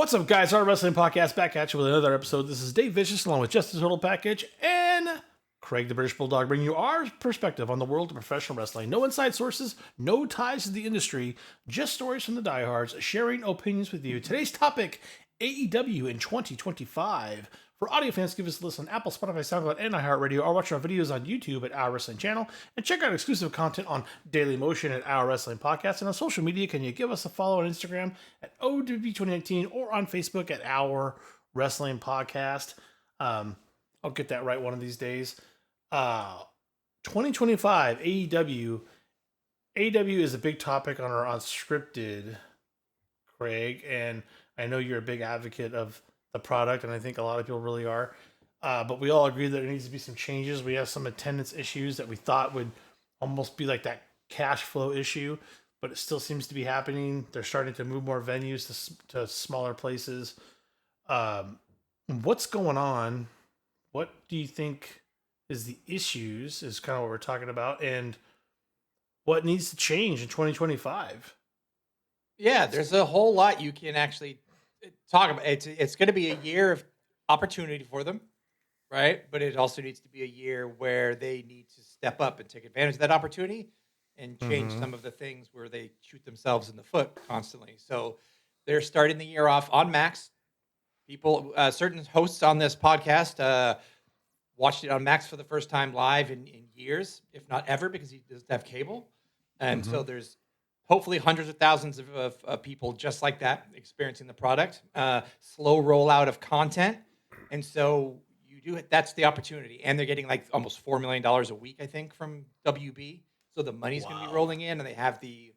What's up, guys? Our Wrestling Podcast back at you with another episode. This is Dave Vicious along with Justin Total Package and Craig the British Bulldog, bringing you our perspective on the world of professional wrestling. No inside sources, no ties to the industry, just stories from the diehards, sharing opinions with you. Today's topic, AEW in 2025. For audio fans, give us a listen on Apple, Spotify, SoundCloud, and iHeartRadio, or watch our videos on YouTube at Our Wrestling Channel, and check out exclusive content on Daily Motion at Our Wrestling Podcast. And on social media, can you give us a follow on Instagram at O.W.P 2019 or on Facebook at Our Wrestling Podcast? I'll get that right one of these days. 2025 AEW. AEW is a big topic on our Unscripted, Craig, and I know you're a big advocate of the product, and I think a lot of people really are. But we all agree that there needs to be some changes. We have some attendance issues that we thought would almost be like that cash flow issue, but it still seems to be happening. They're starting to move more venues to smaller places. What's going on? What do you think is the issues, is kind of what we're talking about, and what needs to change in 2025? Yeah, there's a whole lot you can actually talk about. It's going to be a year of opportunity for them, right? But it also needs to be a year where they need to step up and take advantage of that opportunity and change some of the things where they shoot themselves in the foot constantly. So they're starting the year off on Max. People, certain hosts on this podcast watched it on Max for the first time live in years, if not ever, because he doesn't have cable. And so there's hopefully hundreds of thousands of people just like that experiencing the product. Slow rollout of content. And so you do it. That's the opportunity. And they're getting like almost $4 million a week, I think, from WB. So the money's going to be rolling in, and they have the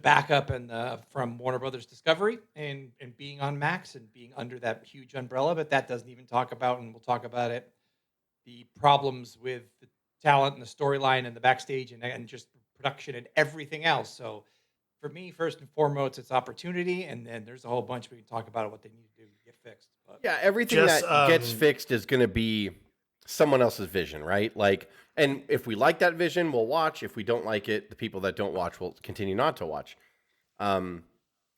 backup and from Warner Brothers Discovery and being on Max and being under that huge umbrella. But that doesn't even talk about, and we'll talk about it, the problems with the talent and the storyline and the backstage and just production and everything else. So for me, first and foremost, it's opportunity, and then there's a whole bunch we can talk about what they need to do to get fixed. But yeah, everything that gets fixed is going to be someone else's vision, right? Like, and if we like that vision, we'll watch. If we don't like it, the people that don't watch will continue not to watch.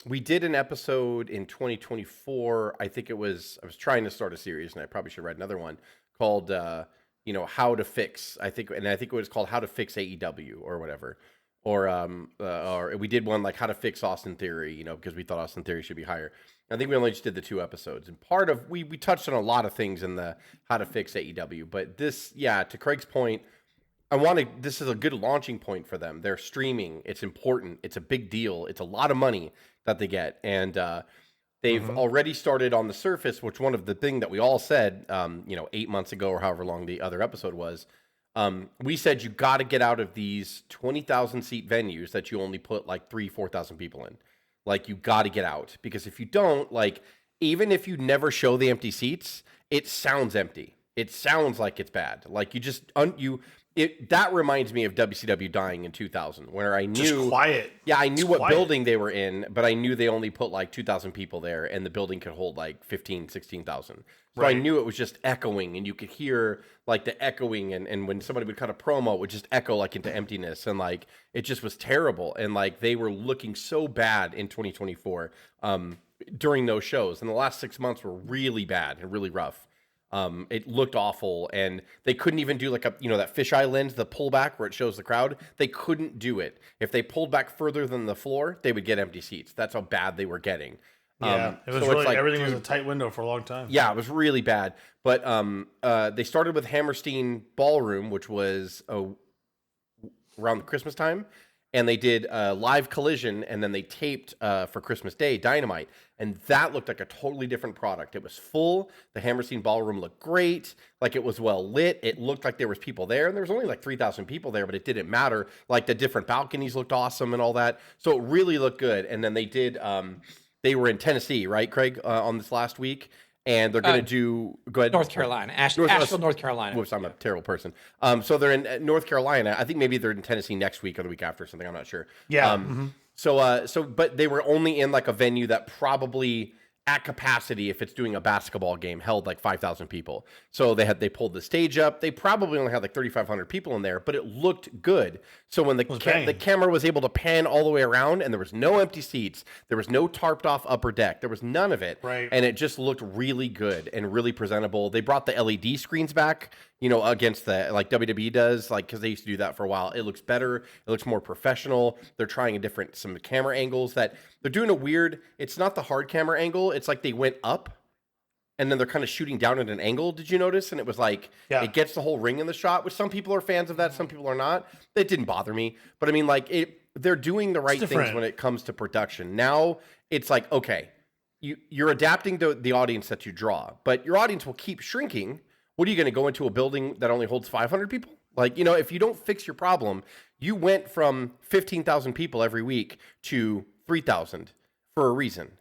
We did an episode in 2024. I think I was trying to start a series, and I probably should write another one called, how to fix, I think it was called How to Fix AEW or whatever. Or we did one like How to Fix Austin Theory, because we thought Austin Theory should be higher. I think we only just did the 2 episodes. And part of, we touched on a lot of things in the How to Fix AEW. But this, to Craig's point, this is a good launching point for them. They're streaming. It's important. It's a big deal. It's a lot of money that they get. And they've already started on the surface, which one of the thing that we all said, 8 months ago or however long the other episode was, we said you got to get out of these 20,000 seat venues that you only put like 4,000 people in. Like, you got to get out, because if you don't, like, even if you never show the empty seats, it sounds empty. It sounds like it's bad. Like, you just that reminds me of WCW dying in 2000, where I knew just quiet. Yeah, I knew what building they were in, but I knew they only put like 2,000 people there, and the building could hold like 15, 16,000. So right. I knew it was just echoing, and you could hear like the echoing, and when somebody would cut a promo, it would just echo like into emptiness, and like it just was terrible. And like they were looking so bad in 2024 during those shows, and the last 6 months were really bad and really rough. It looked awful, and they couldn't even do like that fisheye lens, the pullback where it shows the crowd. They couldn't do it. If they pulled back further than the floor, they would get empty seats. That's how bad they were getting. Yeah, it was so really, everything was a tight window for a long time. Yeah, it was really bad. But they started with Hammerstein Ballroom, which was around Christmas time, and they did Live Collision, and then they taped for Christmas Day Dynamite. And that looked like a totally different product. It was full. The Hammerstein Ballroom looked great. Like, it was well lit. It looked like there was people there. And there was only like 3,000 people there, but it didn't matter. Like, the different balconies looked awesome and all that. So it really looked good. And then they did, they were in Tennessee, right, Craig, on this last week. And they're going to do, go ahead. North Carolina. Asheville, North Carolina. Whoops, I'm a terrible person. So they're in North Carolina. I think maybe they're in Tennessee next week or the week after or something. I'm not sure. Yeah. But they were only in like a venue that probably at capacity, if it's doing a basketball game, held like 5,000 people. So they pulled the stage up. They probably only had like 3,500 people in there, but it looked good. So when the camera was able to pan all the way around, and there was no empty seats, there was no tarped off upper deck, there was none of it, right? And it just looked really good and really presentable. They brought the LED screens back, you know, against the like WWE does, like because they used to do that for a while. It looks better. It looks more professional. They're trying some camera angles that they're doing a weird. It's not the hard camera angle. It's like they went up, and then they're kind of shooting down at an angle. Did you notice? And it was like it gets the whole ring in the shot, which some people are fans of that, some people are not. It didn't bother me, but I mean, like they're doing the right things when it comes to production. Now it's like, okay, you're adapting to the audience that you draw, but your audience will keep shrinking. What are you going to go into a building that only holds 500 people? Like, you know, if you don't fix your problem, you went from 15,000 people every week to 3,000 for a reason.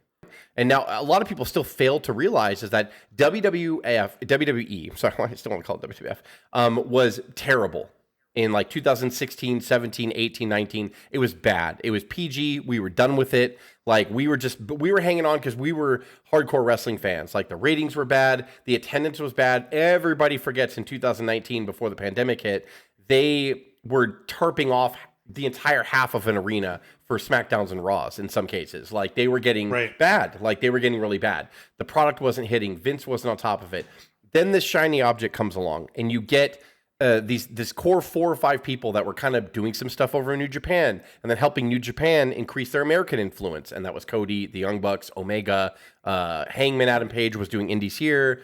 And now a lot of people still fail to realize is that WWE, sorry, I still want to call it WWF, was terrible in like 2016, 17, 18, 19. It was bad. It was PG. We were done with it. Like we were hanging on because we were hardcore wrestling fans. Like the ratings were bad. The attendance was bad. Everybody forgets in 2019 before the pandemic hit, they were tarping off the entire half of an arena for SmackDowns and Raws in some cases. Like they were getting bad. Like they were getting really bad. The product wasn't hitting. Vince wasn't on top of it. Then this shiny object comes along and you get this core 4 or 5 people that were kind of doing some stuff over in New Japan and then helping New Japan increase their American influence. And that was Cody, the Young Bucks, Omega, Hangman Adam Page was doing indies here,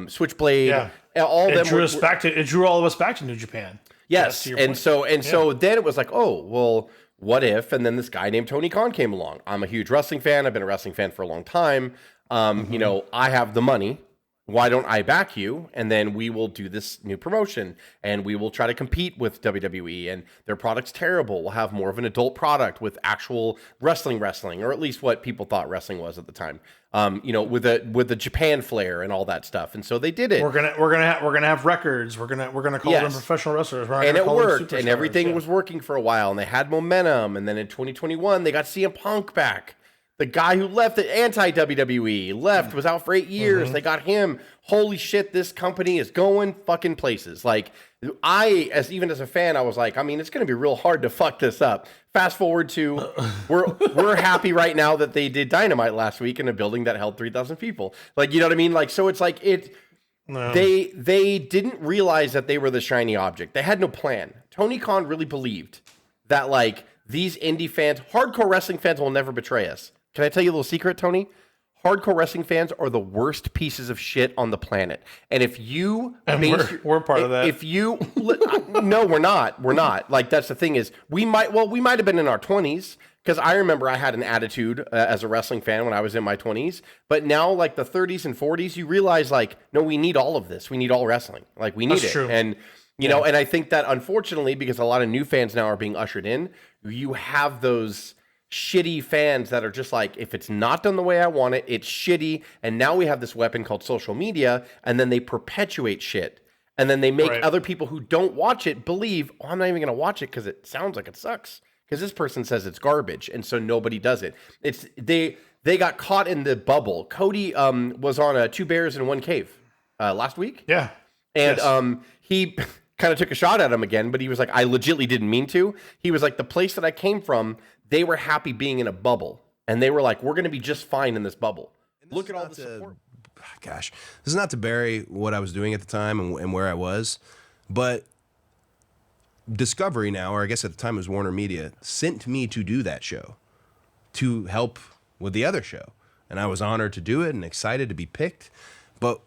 Switchblade. Yeah. It drew all of us back to New Japan. Yes. So then it was like, oh, well, what if? And then this guy named Tony Khan came along. I'm a huge wrestling fan. I've been a wrestling fan for a long time. You know, I have the money. Why don't I back you? And then we will do this new promotion and we will try to compete with WWE, and their product's terrible. We'll have more of an adult product with actual wrestling, or at least what people thought wrestling was at the time. You know, with the Japan flair and all that stuff. And so they did it. We're gonna have records. We're gonna call them professional wrestlers. And it worked, and everything was working for a while, and they had momentum. And then in 2021, they got CM Punk back. The guy who left the anti-WWE was out for 8 years. They got him. Holy shit, this company is going fucking places. Like, even as a fan, I was like, I mean, it's going to be real hard to fuck this up. Fast forward to, we're happy right now that they did Dynamite last week in a building that held 3,000 people. Like, you know what I mean? Like, so it's like, they didn't realize that they were the shiny object. They had no plan. Tony Khan really believed that, like, these indie fans, hardcore wrestling fans will never betray us. Can I tell you a little secret, Tony? Hardcore wrestling fans are the worst pieces of shit on the planet. And if you... we're part of that. If you... No, we're not. We're not. Like, that's the thing is, we might have been in our 20s, because I remember I had an attitude as a wrestling fan when I was in my 20s. But now, like, the 30s and 40s, you realize, like, no, we need all of this. We need all wrestling. Like, we need it. True. And, you know, and I think that, unfortunately, because a lot of new fans now are being ushered in, you have those... shitty fans that are just like, if it's not done the way I want it, it's shitty. And now we have this weapon called social media, and then they perpetuate shit. And then they make other people who don't watch it believe, oh, I'm not even going to watch it because it sounds like it sucks. Because this person says it's garbage. And so nobody does it. It's they got caught in the bubble. Cody was on 2 Bears in 1 Cave last week. Yeah. And he kind of took a shot at him again, but he was like, I legitimately didn't mean to. He was like, the place that I came from, they were happy being in a bubble, and they were like, we're going to be just fine in this bubble. Look at all the support. Gosh, this is not to bury what I was doing at the time and where I was, but Discovery now, or I guess at the time it was Warner Media, sent me to do that show to help with the other show. And I was honored to do it and excited to be picked. But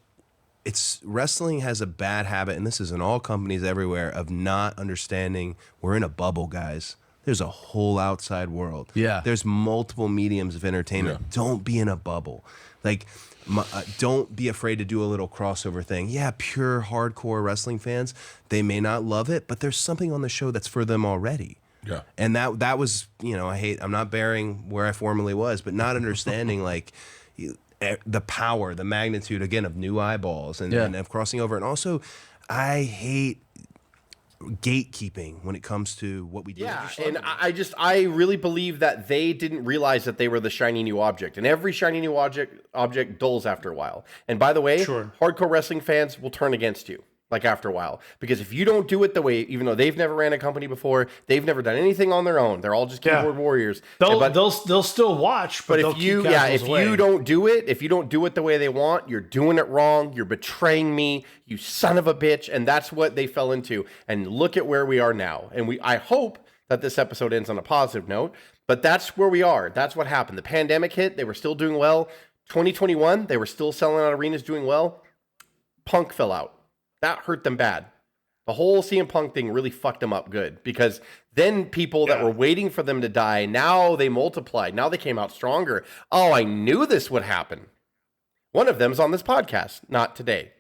wrestling has a bad habit, and this is in all companies everywhere, of not understanding we're in a bubble, guys. There's a whole outside world. Yeah. There's multiple mediums of entertainment. Yeah. Don't be in a bubble. Like, don't be afraid to do a little crossover thing. Yeah, pure hardcore wrestling fans, they may not love it, but there's something on the show that's for them already. Yeah. And that was, you know, I'm not bearing where I formerly was, but not understanding like the power, the magnitude, again, of new eyeballs and of crossing over. And also, I hate gatekeeping when it comes to what we do. Yeah, and I really believe that they didn't realize that they were the shiny new object, and every shiny new object dulls after a while. And by the way, Sure. hardcore wrestling fans will turn against you like after a while, because if you don't do it the way, even though they've never ran a company before, they've never done anything on their own, they're all just keyboard warriors. They'll still watch, but if you don't do it, if you don't do it the way they want, you're doing it wrong. You're betraying me, you son of a bitch. And that's what they fell into. And look at where we are now. And I hope that this episode ends on a positive note, but that's where we are. That's what happened. The pandemic hit. They were still doing well. 2021, they were still selling out arenas, doing well. Punk fell out. That hurt them bad. The whole CM Punk thing really fucked them up good, because then people that were waiting for them to die, now they multiplied. Now they came out stronger. Oh, I knew this would happen. One of them is on this podcast, not today.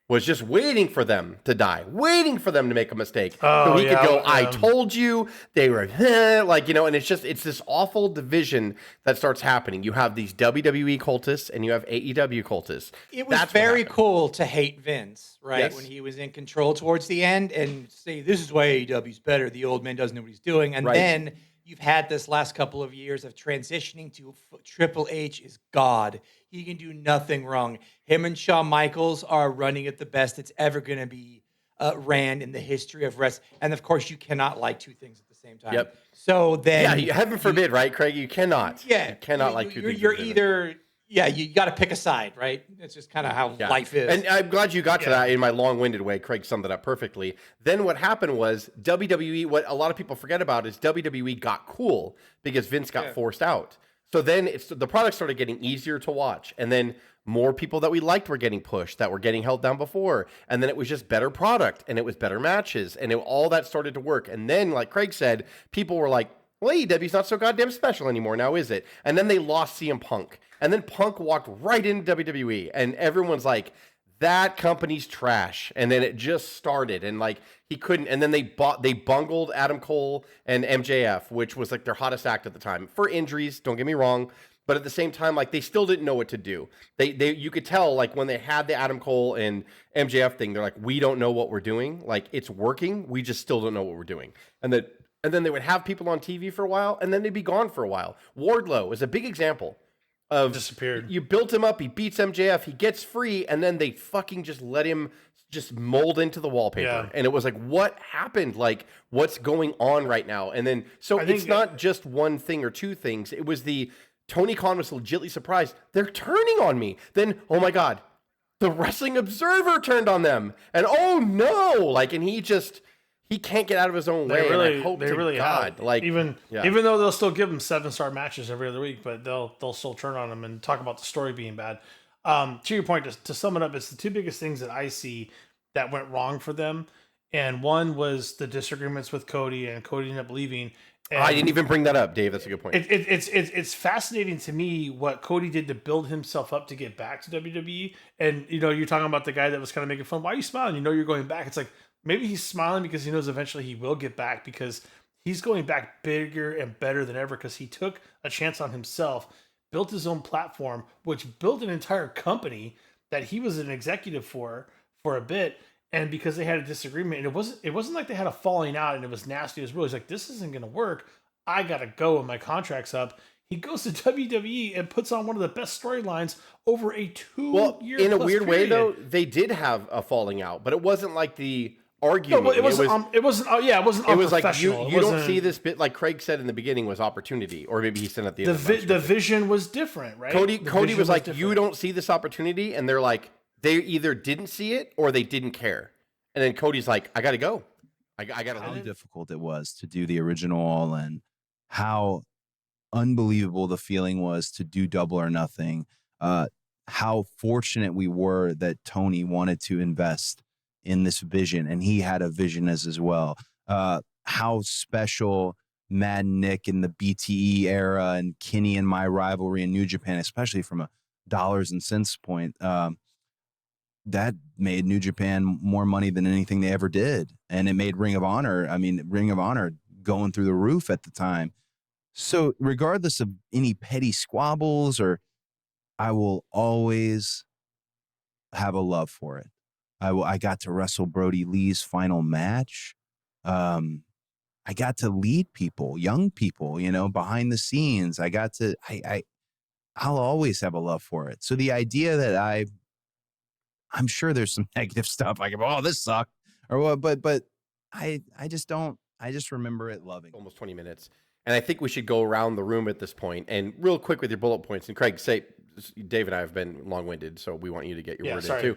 Was just waiting for them to die, waiting for them to make a mistake. So he could go, I told you. They were like, and it's this awful division that starts happening. You have these WWE cultists and you have AEW cultists. It was very cool to hate Vince, right? Yes. When he was in control towards the end and say, this is why AEW's better. The old man doesn't know what he's doing. And then you've had this last couple of years of transitioning to Triple H is God. He can do nothing wrong. Him and Shawn Michaels are running it the best it's ever going to be ran in the history of wrestling. And of course, you cannot like two things at the same time. Yep. So then, heaven forbid, right, Craig? You cannot. Yeah, you cannot like two things. You're either. Yeah, you got to pick a side, right? It's just kind of how life is. And I'm glad you got to that in my long-winded way. Craig summed it up perfectly. Then what happened was WWE, what a lot of people forget about is WWE got cool because Vince got forced out. So then the product started getting easier to watch. And then more people that we liked were getting pushed, that were getting held down before. And then it was just better product and it was better matches. And all that started to work. And then, like Craig said, people were like, well, AEW's not so goddamn special anymore now, is it? And then they lost CM Punk. And then Punk walked right into WWE. And everyone's like, that company's trash. And then it just started. And like, he couldn't. And then they bungled Adam Cole and MJF, which was like their hottest act at the time. For injuries, don't get me wrong. But at the same time, like, they still didn't know what to do. You could tell, like, when they had the Adam Cole and MJF thing, they're like, we don't know what we're doing. Like, it's working. We just still don't know what we're doing. And then they would have people on TV for a while, and then they'd be gone for a while. Wardlow is a big example of disappeared. You built him up, he beats MJF, he gets free, and then they fucking just let him just mold into the wallpaper. Yeah. And it was like, what happened? Like, what's going on right now? And then, so it's not just one thing or two things. It was Tony Khan was legitimately surprised. They're turning on me. Then, oh my God, the Wrestling Observer turned on them. And oh no, like, and he can't get out of his own way. Really, and I hope they to really God, have. like, even though they'll still give them 7-star matches every other week, but they'll still turn on them and talk about the story being bad. To your point, to sum it up, it's the two biggest things that I see that went wrong for them. And one was the disagreements with Cody, and Cody ended up leaving. And I didn't even bring that up, Dave. That's a good point. It's fascinating to me what Cody did to build himself up to get back to WWE. And you're talking about the guy that was kind of making fun. Why are you smiling? You're going back. It's like, maybe he's smiling because he knows eventually he will get back, because he's going back bigger and better than ever, because he took a chance on himself, built his own platform, which built an entire company that he was an executive for a bit. And because they had a disagreement, and it wasn't like they had a falling out and it was nasty. It was really like, this isn't going to work. I got to go and my contract's up. He goes to WWE and puts on one of the best storylines over a 2-year in a weird period. way, though, they did have a falling out, but it wasn't like the argument. No, it wasn't. It wasn't like you It don't see this bit, like Craig said in the beginning, was opportunity, or maybe he said at the end. The vision was different, right? Cody was like, you don't see this opportunity, and they're like, they either didn't see it or they didn't care. And then Cody's like, I got to go. I got to. How difficult it was to do the original All In, how unbelievable the feeling was to do Double or Nothing. How fortunate we were that Tony wanted to invest in this vision, and he had a vision as well. How special Mad Nick in the BTE era and Kenny and my rivalry in New Japan, especially from a dollars and cents point, that made New Japan more money than anything they ever did. And it made Ring of Honor going through the roof at the time. So regardless of any petty squabbles, I will always have a love for it. I got to wrestle Brody Lee's final match. I got to lead people, young people, behind the scenes. I'll always have a love for it. So the idea that I'm sure there's some negative stuff. I go, oh, this sucked or what, but I just don't. I just remember it loving. Almost 20 minutes. And I think we should go around the room at this point and real quick with your bullet points. And Craig, Dave and I have been long-winded, so we want you to get your word in too.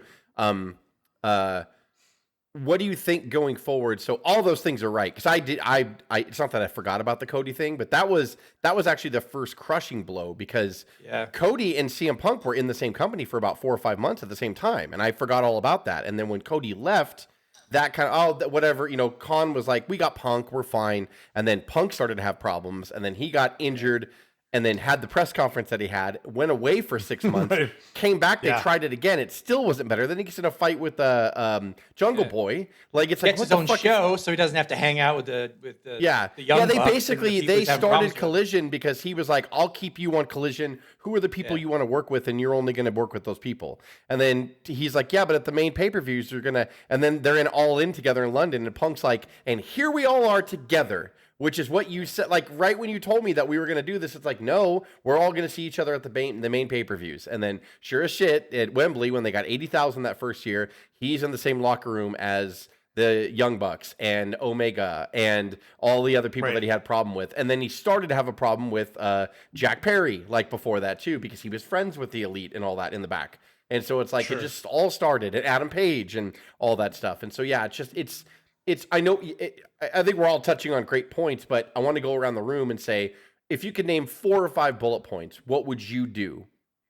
What do you think going forward? So all those things are right. Because it's not that I forgot about the Cody thing, but that was actually the first crushing blow because Cody and CM Punk were in the same company for about 4 or 5 months at the same time. And I forgot all about that. And then when Cody left, that kind of, whatever, Khan was like, we got Punk, we're fine. And then Punk started to have problems. And then he got injured and then had the press conference that he had, went away for 6 months, came back, they tried it again. It still wasn't better. Then he gets in a fight with Jungle Boy. Like, it's like, gets his own show, so he doesn't have to hang out with the young they bucks basically, they started Collision because he was like, I'll keep you on Collision. Who are the people you want to work with? And you're only going to work with those people. And then he's like, yeah, but at the main pay-per-views, you're going to, and then they're in All In together in London. And Punk's like, and here we all are together. Which is what you said, like right when you told me that we were going to do this, it's like, no, we're all going to see each other at the main pay-per-views. And then sure as shit at Wembley, when they got 80,000 that first year, he's in the same locker room as the Young Bucks and Omega and all the other people that he had a problem with. And then he started to have a problem with Jack Perry, like before that too, because he was friends with the Elite and all that in the back. And so it's like, it just all started at Adam Page and all that stuff. And so, yeah, I know. I think we're all touching on great points, but I want to go around the room and say, if you could name 4 or 5 bullet points, what would you do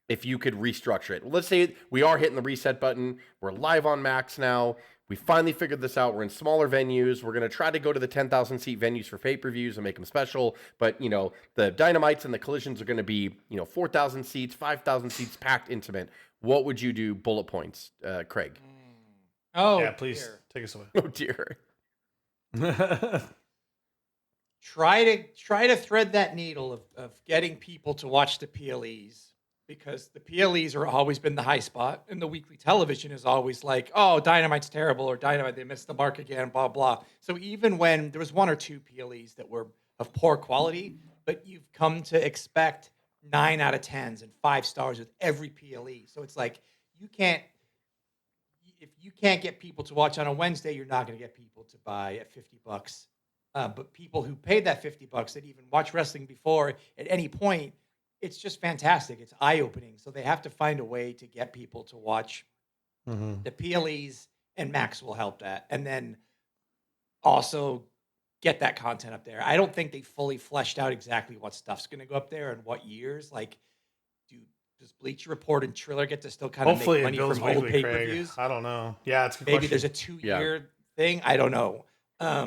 if you could restructure it? Let's say we are hitting the reset button. We're live on Max now. We finally figured this out. We're in smaller venues. We're going to try to go to the 10,000 seat venues for pay-per-views and make them special. But, the Dynamites and the Collisions are going to be, 4,000 seats, 5,000 seats, packed, intimate. What would you do? Bullet points, Craig. Oh, yeah, please take us away. Oh, dear. Try to thread that needle of getting people to watch the PLEs, because the PLEs are always been the high spot, and the weekly television is always like, oh, Dynamite's terrible, or Dynamite, they missed the mark again, blah, blah. So even when there was 1 or 2 PLEs that were of poor quality, but you've come to expect 9 out of 10s and 5 stars with every PLE. So it's like, if you can't get people to watch on a Wednesday, you're not going to get people to buy at $50. But people who paid that $50 that even watch wrestling before at any point, it's just fantastic. It's eye-opening. So they have to find a way to get people to watch the PLEs, and Max will help that. And then also get that content up there. I don't think they fully fleshed out exactly what stuff's going to go up there and what years. Like, does Bleacher Report and Triller get to still kind of make money from old pay-per-views? I don't know. Yeah, it's a good Maybe question. there's a 2-year thing. I don't know. As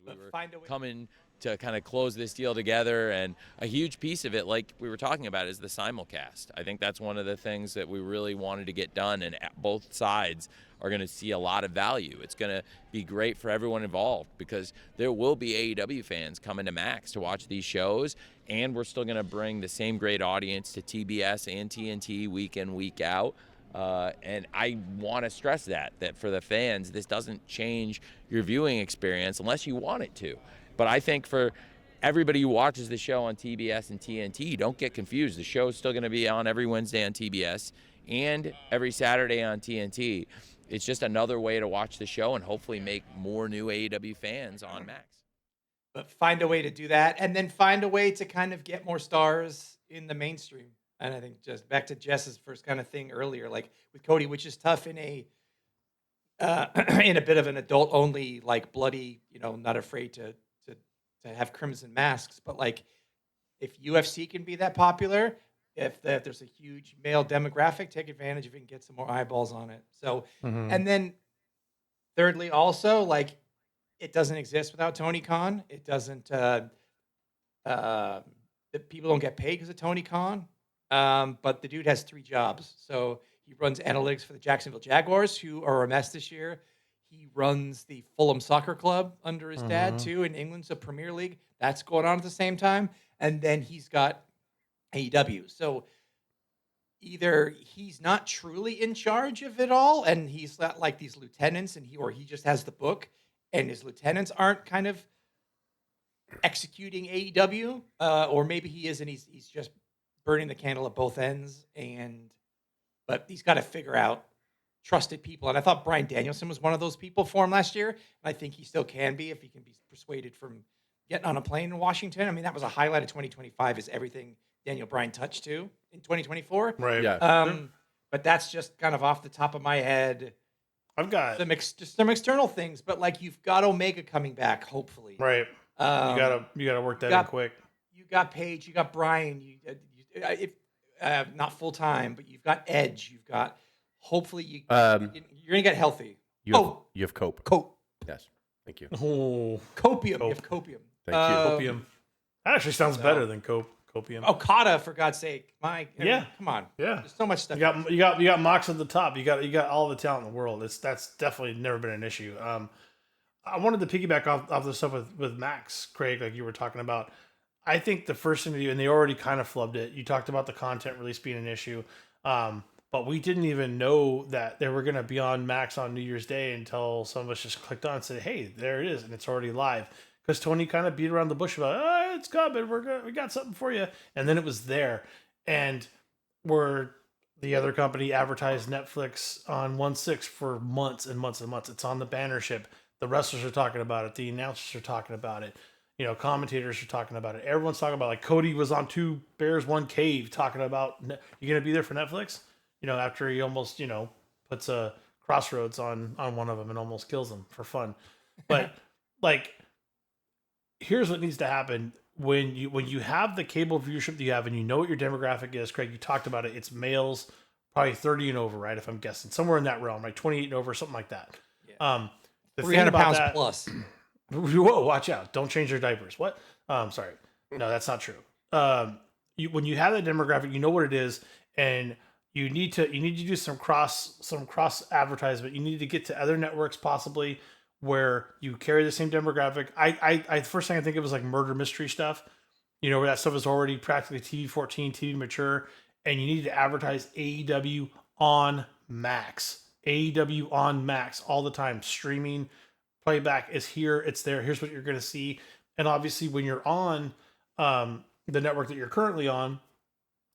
we were coming to kind of close this deal together, and a huge piece of it, like we were talking about, is the simulcast. I think that's one of the things that we really wanted to get done, and both sides are going to see a lot of value. It's going to be great for everyone involved, because there will be AEW fans coming to Max to watch these shows, and we're still going to bring the same great audience to TBS and TNT week in, week out. And I want to stress that for the fans, this doesn't change your viewing experience unless you want it to. But I think for everybody who watches the show on TBS and TNT, don't get confused. The show is still going to be on every Wednesday on TBS and every Saturday on TNT. It's just another way to watch the show and hopefully make more new AEW fans on Max. But find a way to do that, and then find a way to kind of get more stars in the mainstream. And I think just back to Jess's first kind of thing earlier, like with Cody, which is tough in a in a bit of an adult only, like bloody, not afraid to have crimson masks. But like, if UFC can be that popular, if there's a huge male demographic, take advantage of it and get some more eyeballs on it. So, and then thirdly, also, like, it doesn't exist without Tony Khan. It doesn't. People don't get paid because of Tony Khan. But the dude has 3 jobs. So he runs analytics for the Jacksonville Jaguars, who are a mess this year. He runs the Fulham Soccer Club under his dad, too, in England's a Premier League. That's going on at the same time. And then he's got AEW. So either he's not truly in charge of it all, and he's got like these lieutenants, or he just has the book, and his lieutenants aren't kind of executing AEW, or maybe he is and he's just burning the candle at both ends. But he's got to figure out trusted people. And I thought Bryan Danielson was one of those people for him last year. And I think he still can be if he can be persuaded from getting on a plane in Washington. I mean, that was a highlight of 2025 is everything Daniel Bryan touched to in 2024. Right. Yeah. But that's just kind of off the top of my head. I've got Just some external things, but like you've got Omega coming back, hopefully. right. You gotta work that in quick. You got Paige, you got Brian. Not full time, but you've got Edge. You've got hopefully you're gonna get healthy. You have Cope. Cope. Yes. Thank you. Oh, Copium. You have Copium. Thank you. copium. That actually sounds better than copium. Okada, for God's sake. Yeah. Come on. Yeah. There's so much stuff. You got Mox at the top. You got all the talent in the world. That's definitely never been an issue. I wanted to piggyback off the stuff with Max, Craig, like you were talking about. I think the first thing to do, and they already kind of flubbed it. You talked about the content release being an issue, but we didn't even know that they were going to be on Max on New Year's Day until some of us just clicked on and said, "Hey, there it is," and it's already live. Because Tony kind of beat around the bush about, "Oh, it's coming. We got something for you," and then it was there, and where the other company advertised Netflix on 1/6 for months and months and months. It's on the bannership. The wrestlers are talking about it. The announcers are talking about it. You know, commentators are talking about it. Everyone's talking about, like, Cody was on 2 Bears, 1 Cave talking about, you going to be there for Netflix? You know, after he almost, puts a Crossroads on one of them and almost kills them for fun. But like, here's what needs to happen. When you have the cable viewership that you have and you know what your demographic is, Craig, you talked about it. It's males, probably 30 and over, right? If I'm guessing somewhere in that realm, right? 28 and over, something like that. Yeah. The 300 pounds that, plus. Whoa, watch out. Don't change your diapers. What? Sorry. No, that's not true. When you have that demographic, you know what it is, and you need to do some cross advertisement. You need to get to other networks possibly where you carry the same demographic. I first thing I think of was like murder mystery stuff, where that stuff is already practically TV 14, TV mature, and you need to advertise AEW on Max. AEW on Max all the time. Streaming, playback is here. It's there. Here's what you're going to see. And obviously when you're on the network that you're currently on,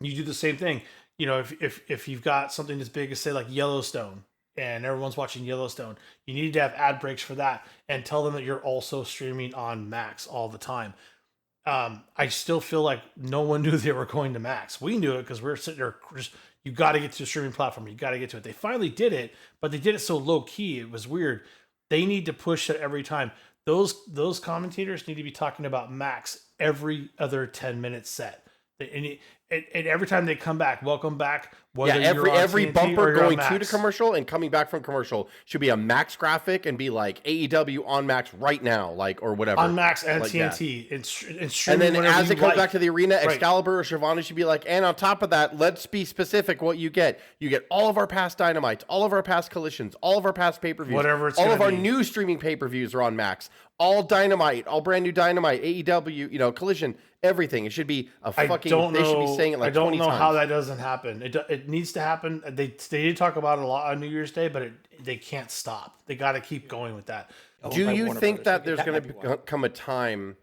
you do the same thing. If you've got something as big as, say, like Yellowstone, and everyone's watching Yellowstone, you need to have ad breaks for that and tell them that you're also streaming on Max all the time. I still feel like no one knew they were going to Max. We knew it because we're sitting there just, you got to get to the streaming platform. You got to get to it. They finally did it, but they did it so low key. It was weird. They need to push it every time. Those commentators need to be talking about Max every other 10-minute set. And every time they come back, welcome back. Every TNT bumper going to the commercial and coming back from commercial should be a Max graphic and be like AEW on Max right now, like, or whatever. On Max and like TNT. And then as it comes back to the arena, Right. Excalibur or Shivani should be like, and on top of that, let's be specific what you get. You get all of our past Dynamites, all of our past Collisions, all of our past pay-per-views. Whatever it's all of our gonna be. new streaming pay-per-views are on Max. All Dynamite, all brand new Dynamite, AEW, Collision, everything. It should be a fucking, they should be saying it like 20 times. I don't know how that doesn't happen. It needs to happen. They did talk about it a lot on New Year's Day, but they can't stop. They got to keep going with that. Do you think that there's going to come a time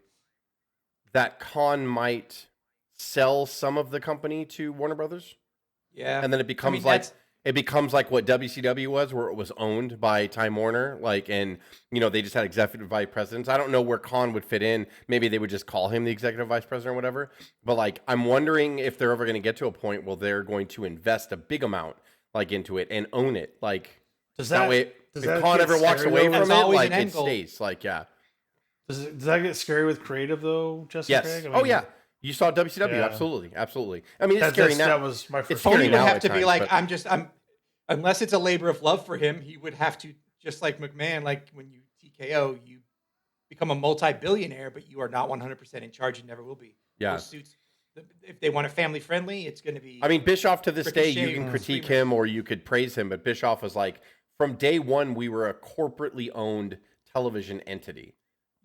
that Khan might sell some of the company to Warner Brothers? Yeah. And then it becomes like what WCW was, where it was owned by Time Warner, and they just had executive vice presidents. I don't know where Khan would fit in. Maybe they would just call him the executive vice president or whatever. But I'm wondering if they're ever going to get to a point where they're going to invest a big amount into it and own it. If Khan ever walks away from it, it stays. Does that get scary with creative though, Justin? Yes. Craig? Yeah. You saw WCW, Yeah. absolutely. I mean, it's scary now. That was my first. It's Tony scary would now have at to be times, like, but- unless it's a labor of love for him, he would have to, just like McMahon, like when you TKO, you become a multi-billionaire, but you are not 100% in charge and never will be. Yeah. Those suits, if they want it family friendly, it's going to be. I mean, Bischoff to this day, you Ricochet can and critique streamers. him or you could praise him, but Bischoff was like, from day one, we were a corporately owned television entity.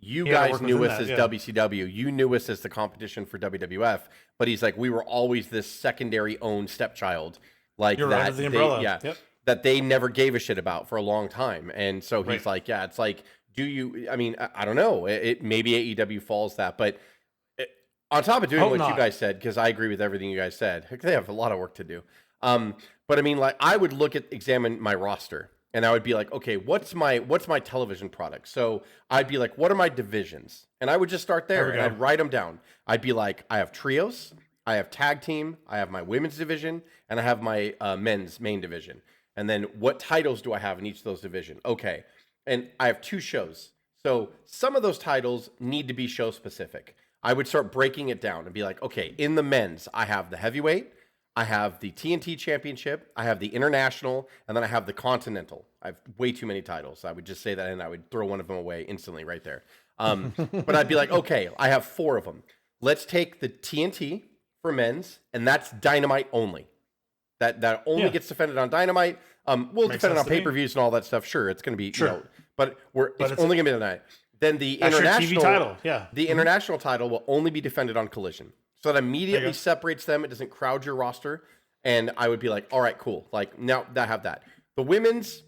You guys working knew within us that, as WCW. You knew us as the competition for WWF. But he's like, we were always this secondary owned stepchild. You're that right, under the umbrella. Yeah. Yep. That they never gave a shit about for a long time. And so he's Right. like, yeah, it's like do you? I mean, I don't know. It maybe AEW falls that, but on top of doing what you guys said, because I agree with everything you guys said, they have a lot of work to do. But I mean, like, I would examine my roster, and I would be like, okay, what's my television product? So I'd be like, what are my divisions? And I would just start there, and I'd write them down. I'd be like, I have trios, I have tag team, I have my women's division, and I have my men's main division. And then what titles do I have in each of those divisions? Okay, and I have 2 shows. So some of those titles need to be show specific. I would start breaking it down and be like, okay, in the men's, I have the heavyweight, I have the TNT championship, I have the international, and then I have the continental. I have way too many titles. I would just say that and I would throw one of them away instantly right there. But I'd be like, okay, I have 4 of them. Let's take the TNT for men's, and that's Dynamite only. That only gets defended on Dynamite. We'll defend it on pay-per-views and all that stuff. Sure, it's going to be, but it's only going to be Dynamite. Then the international title, the international title will only be defended on Collision. So that immediately separates them. It doesn't crowd your roster. And I would be like, all right, cool. Like, now I have that. The women's,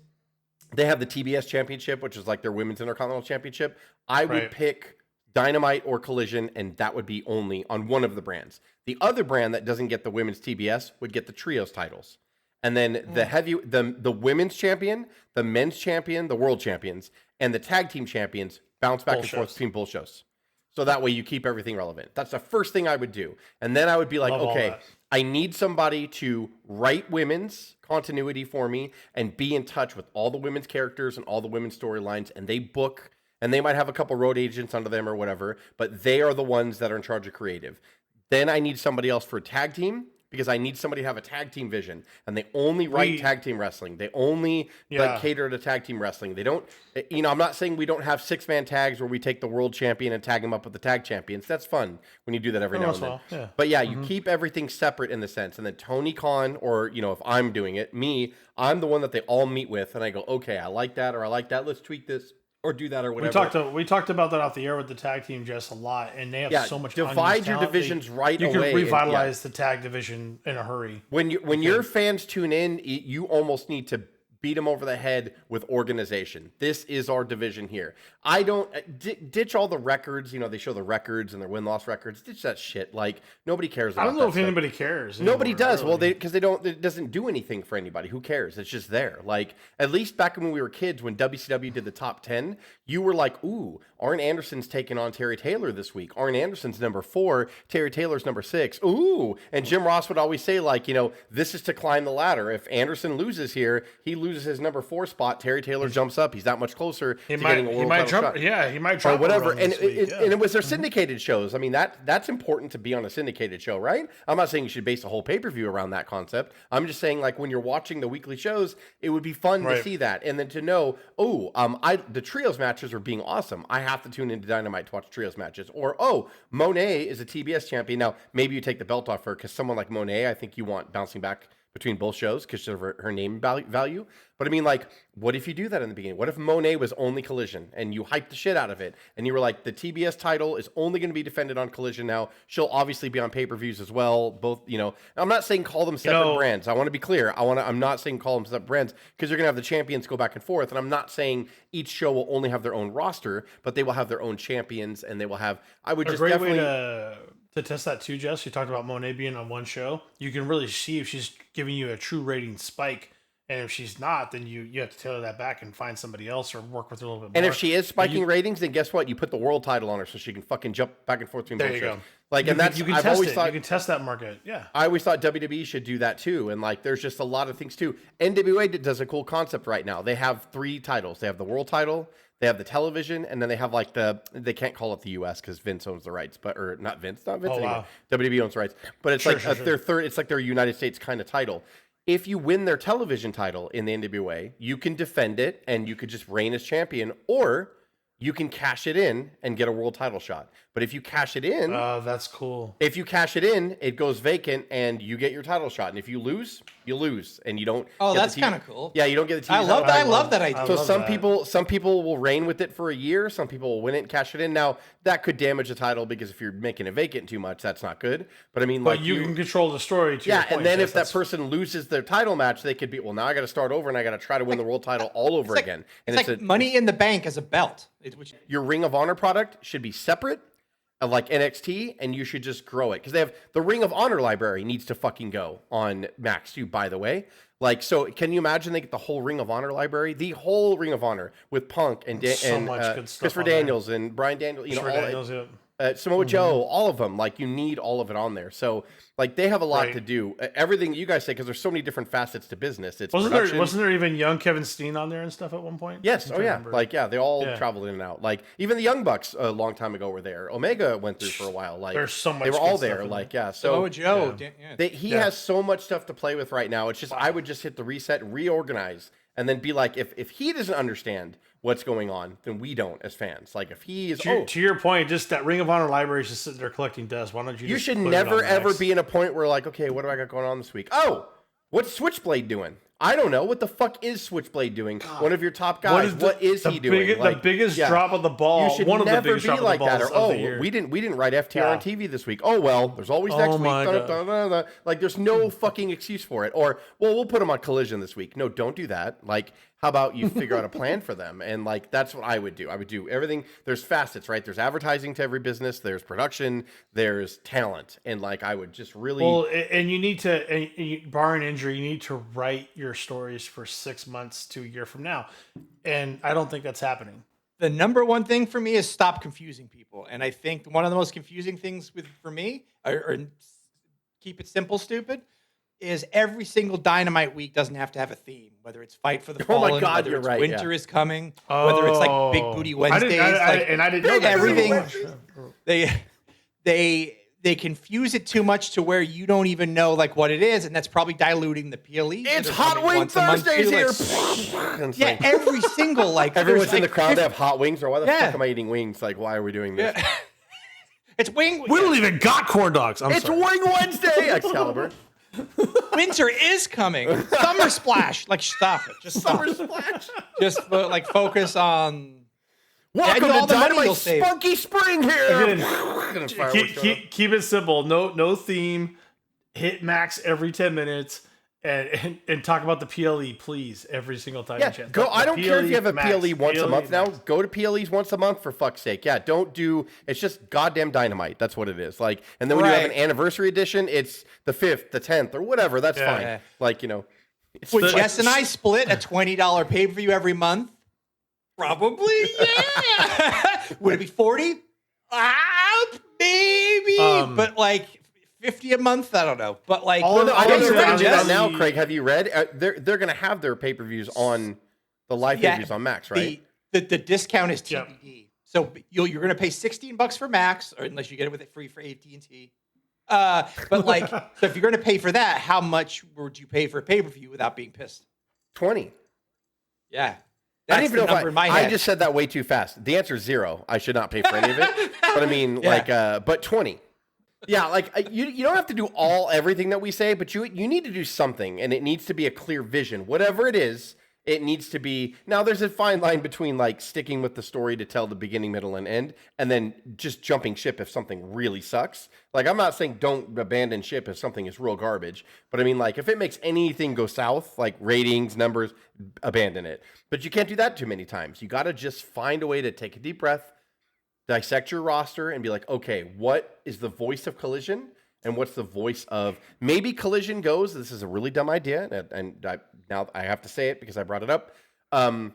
they have the TBS championship, which is like their women's intercontinental championship. I would pick Dynamite or Collision, and that would be only on one of the brands. The other brand that doesn't get the women's TBS would get the trios titles. And then the women's champion, the men's champion, the world champions, and the tag team champions bounce back and forth between both shows. So that way you keep everything relevant. That's the first thing I would do. And then I would be like, okay, I need somebody to write women's continuity for me and be in touch with all the women's characters and all the women's storylines. And they book, and they might have a couple road agents under them or whatever, but they are the ones that are in charge of creative. Then I need somebody else for a tag team, because I need somebody to have a tag team vision, and they only write tag team wrestling. They only cater to tag team wrestling. They don't, I'm not saying we don't have 6-man tags where we take the world champion and tag him up with the tag champions. That's fun when you do that every now and then. Yeah. But you keep everything separate in the sense. And then Tony Khan, or, if I'm doing it, I'm the one that they all meet with, and I go, okay, I like that, or I like that. Let's tweak this. Or do that or whatever. We talked about that off the air with the tag team just a lot, and they have so much. Divide your divisions right away. You can revitalize the tag division in a hurry. When your fans tune in, you almost need to beat them over the head with organization. This is our division here. I don't ditch all the records. They show the records and their win-loss records. Ditch that shit. Like, nobody cares about that. I don't know if anybody cares. Nobody does. Really. Well, because they don't. It doesn't do anything for anybody. Who cares? It's just there. Like, at least back when we were kids, when WCW did the top 10, you were like, ooh, Arn Anderson's taking on Terry Taylor this week. Arn Anderson's number 4. Terry Taylor's number 6. Ooh. And Jim Ross would always say, like, this is to climb the ladder. If Anderson loses here, he loses his number 4 spot. Terry Taylor jumps up. He's that much closer to getting a world title shot. Yeah, he might drop or whatever. And it was their syndicated shows. I mean, that's important to be on a syndicated show, right? I'm not saying you should base a whole pay-per-view around that concept. I'm just saying, like, when you're watching the weekly shows, it would be fun to see that. And then to know, the trios matches are being awesome. I have to tune into Dynamite to watch trios matches. Or, Monet is a TBS champion. Now, maybe you take the belt off her, because someone like Monet, I think you want bouncing back between both shows because of her name value. But I mean, like, what if you do that in the beginning? What if Monet was only Collision and you hyped the shit out of it and you were like, the TBS title is only going to be defended on Collision now. She'll obviously be on pay-per-views as well. Both, I'm not saying call them separate brands. I want to be clear. I'm not saying call them separate brands because you're going to have the champions go back and forth. And I'm not saying each show will only have their own roster, but they will have their own champions and they will have, to test that too, Jess. You talked about Monet being on one show. You can really see if she's giving you a true rating spike. And if she's not, then you have to tailor that back and find somebody else or work with her a little bit more. And if she is spiking ratings, then guess what? You put the world title on her so she can fucking jump back and forth between both shows. Like, you can test that market. Yeah. I always thought WWE should do that too. And like, there's just a lot of things too. NWA does a cool concept right now. They have 3 titles. They have the world title, they have the television, and then they have like they can't call it the US because Vince owns the rights, or not Vince anymore. Wow. WWE owns the rights, but it's their third. It's like their United States kind of title. If you win their television title in the NWA, you can defend it and you could just reign as champion, or you can cash it in and get a world title shot. But if you cash it in, that's cool. If you cash it in, it goes vacant and you get your title shot. And if you lose, you lose, and you don't. Oh, that's kind of cool. Yeah, you don't get the TV. I love that idea. So some people will reign with it for a year. Some people will win it and cash it in. Now that could damage the title because if you're making it vacant too much, that's not good. But I mean, but you can control the story. To your point, and then if that person loses their title match, they could be, well, now I got to start over and I got to try to win the world title all over again. And it's like Money in the Bank as a belt. Your Ring of Honor product should be separate, like NXT, and you should just grow it because they have the Ring of Honor library needs to fucking go on Max too. By the way, like, so can you imagine they get the whole Ring of Honor library, the whole Ring of Honor with Punk and Christopher Daniels and Brian Daniels, you know, Samoa Joe, all of them. Like, you need all of it on there. So, like, they have a lot to do. Everything you guys say, because there's so many different facets to business. It's wasn't there even young Kevin Steen on there and stuff at one point? Yes. Oh yeah. Like, yeah, they all traveled in and out. Like, even the Young Bucks a long time ago were there. Omega went through for a while. Like, there's so much. They were all there. Like, yeah. So Joe, he has so much stuff to play with right now. It's just I would just hit the reset, reorganize, and then be like, if he doesn't understand what's going on, then we don't as fans. Like, if he is to your point, just that Ring of Honor library is just sitting there collecting dust. Why don't you? You just should put never it on ever Max? be in a point where, like, okay, what do I got going on this week? Oh, what's Switchblade doing? I don't know. What the fuck is Switchblade doing? God. One of your top guys. What is he doing? The biggest drop of the ball. You should one never of the biggest be like that. Or we we didn't write FTR on TV this week. Oh well, there's always next week. Like, there's no fucking excuse for it. Or, well, we'll put them on Collision this week. No, don't do that. Like, how about you figure out a plan for them? And, like, that's what I would do. I would do everything. There's facets, right? There's advertising to every business. There's production. There's talent. And, like, I would just really... Well, and you need to, barring injury, you need to write your stories for 6 months to a year from now. And I don't think that's happening. The number one thing for me is stop confusing people. And I think one of the most confusing things for me, or keep it simple, stupid, is every single Dynamite week doesn't have to have a theme. Whether it's Fight for the Fallen, my God, whether you're it's right, Winter is coming, whether it's like Big Booty Wednesdays. I didn't know that. Everything. They confuse it too much to where you don't even know, like, what it is, and that's probably diluting the PLE. It's Hot Wing Thursdays here. Yeah, every single, like, everyone's in the crowd to have hot wings, or why the fuck am I eating wings? Like, why are we doing this? It's wing. We don't even got corn dogs. It's Wing Wednesday, Excalibur. Winter is coming. Summer Splash. Like, stop it. Just stop. Summer Splash. Just like focus on. Welcome to Dynamite Spunky Spring here. Again, keep it simple. No theme. Hit Max every 10 minutes and talk about the PLE, please, every single time you chance. Go. I don't care if you have a PLE once a month now. Go to PLEs once a month, for fuck's sake. Yeah, don't do. It's just goddamn Dynamite. That's what it is. Like, and then when you have an anniversary edition, it's the 5th, the 10th, or whatever. That's fine. Yeah. Like, you know. Would Jess and I split a $20 pay-per-view every month? Probably, yeah. Would it be 40? Maybe. But, like, 50 a month, I don't know. But, like, I guess you're going to do that now, Craig. Have you read? They're going to have their pay-per-views on the live pay-per-views on Max, right? The discount is TBD. So you're going to pay $16 for Max, or unless you get it with it free for AT&T. But, like, so if you're going to pay for that, how much would you pay for a pay-per-view without being pissed? 20. Yeah. I didn't even know I just said that way too fast. The answer is 0. I should not pay for any of it. But I mean, but 20. Yeah, like, you don't have to do everything that we say, but you need to do something, and it needs to be a clear vision. Whatever it is, it needs to be. Now, there's a fine line between, like, sticking with the story to tell the beginning, middle, and end, and then just jumping ship if something really sucks. Like, I'm not saying don't abandon ship if something is real garbage, but I mean, like, if it makes anything go south, like ratings, numbers, abandon it. But you can't do that too many times. You got to just find a way to take a deep breath, dissect your roster, and be like, okay, what is the voice of Collision? And what's the voice of maybe Collision goes? This is a really dumb idea, and now I have to say it because I brought it up. I'm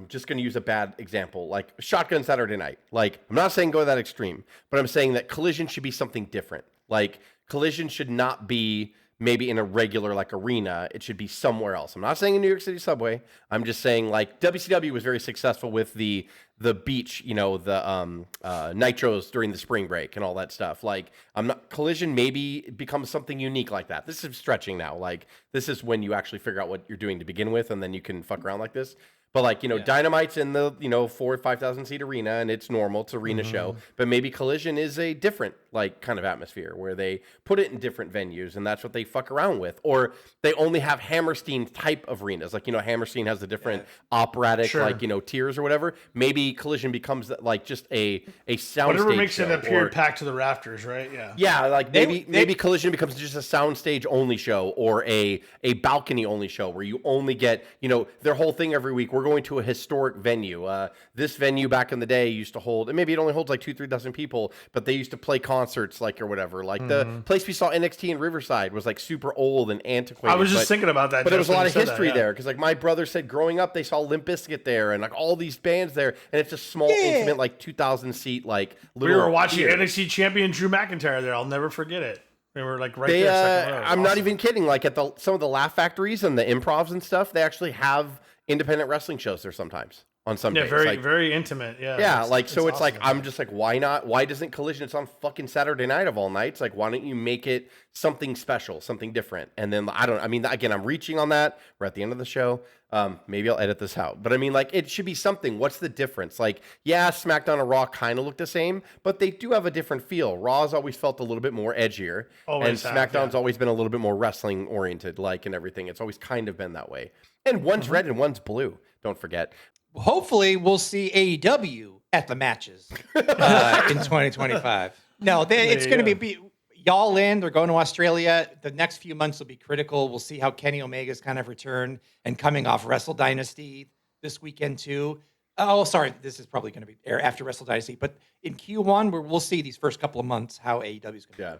just going to use a bad example, like Shotgun Saturday Night. Like, I'm not saying go to that extreme, but I'm saying that Collision should be something different. Like, Collision should not be maybe in a regular, like, arena. It should be somewhere else. I'm not saying in New York City subway. I'm just saying, like, WCW was very successful with the beach, you know, the nitros during the spring break and all that stuff. Like, Collision maybe becomes something unique like that. This is stretching now. Like, this is when you actually figure out what you're doing to begin with, and then you can fuck around like this. But, like, you know, Dynamite's in the, 4,000 or 5,000 seat arena, and it's normal. It's arena show. But maybe Collision is a different, like, kind of atmosphere where they put it in different venues, and that's what they fuck around with. Or they only have Hammerstein type of arenas. Like, you know, Hammerstein has the different operatic, like, you know, tiers or whatever. Maybe Collision becomes, like, just a soundstage. Whatever makes it appear packed to the rafters, right? Yeah. Yeah, like, maybe Collision becomes just a soundstage only show or a balcony only show where you only get, you know, their whole thing every week. We're going to a historic venue. This venue back in the day used to hold, and maybe it only holds like 2,000-3,000 people, but they used to play concerts like or whatever. Like the place we saw NXT in Riverside was like super old and antiquated. I was just thinking about that. But there was a when lot you of said history that, yeah. there because like my brother said growing up they saw Limp Bizkit there and like all these bands there, and it's a small, intimate, like 2,000 seat like We little were watching theater. NXT champion Drew McIntyre there. I'll never forget it. We were like right They, there, second row. It was I'm not awesome. even kidding. Like at some of the Laugh Factories and the improvs and stuff, they actually have independent wrestling shows there sometimes on some days. very Like, very intimate. Yeah, yeah, like so it's like awesome. I'm just like, why not? Why doesn't Collision? It's on fucking Saturday night of all nights. Like, why don't you make it something special, something different? And then I mean, again, I'm reaching on that. We're at the end of the show. Maybe I'll edit this out, but I mean, like, it should be something. What's the difference? Like, yeah, SmackDown and Raw kind of look the same, but they do have a different feel. Raw's always felt a little bit more edgier, Always and have, SmackDown's yeah. always been a little bit more wrestling oriented, like, and everything. It's always kind of been that way. And one's red and one's blue. Don't forget. Hopefully, we'll see AEW at the matches in 2025. No, it's going to be y'all in. They're going to Australia. The next few months will be critical. We'll see how Kenny Omega's kind of return and coming off Wrestle Dynasty this weekend too. Oh, sorry, this is probably going to be air after Wrestle Dynasty, but in Q1, we'll see these first couple of months how AEW is going to. Yeah.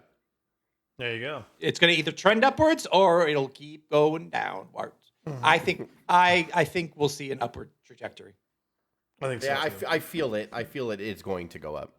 There you go. It's going to either trend upwards or it'll keep going downwards. I think we'll see an upward trajectory. I think so. Yeah, too. I feel it. I feel it is going to go up.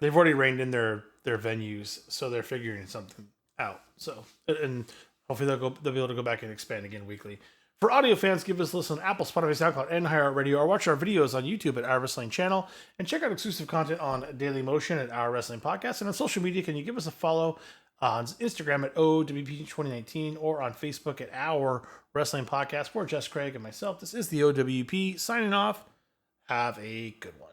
They've already reined in their venues, so they're figuring something out. So, and hopefully they'll be able to go back and expand again weekly. For audio fans, give us a listen on Apple, Spotify, SoundCloud, and iHeartRadio, or watch our videos on YouTube at Our Wrestling Channel, and check out exclusive content on Daily Motion at Our Wrestling Podcast. And on social media, can you give us a follow on Instagram at O.W.P 2019 or on Facebook at Our Wrestling Podcast? For Jess Craig and myself, this is the O.W.P signing off. Have a good one.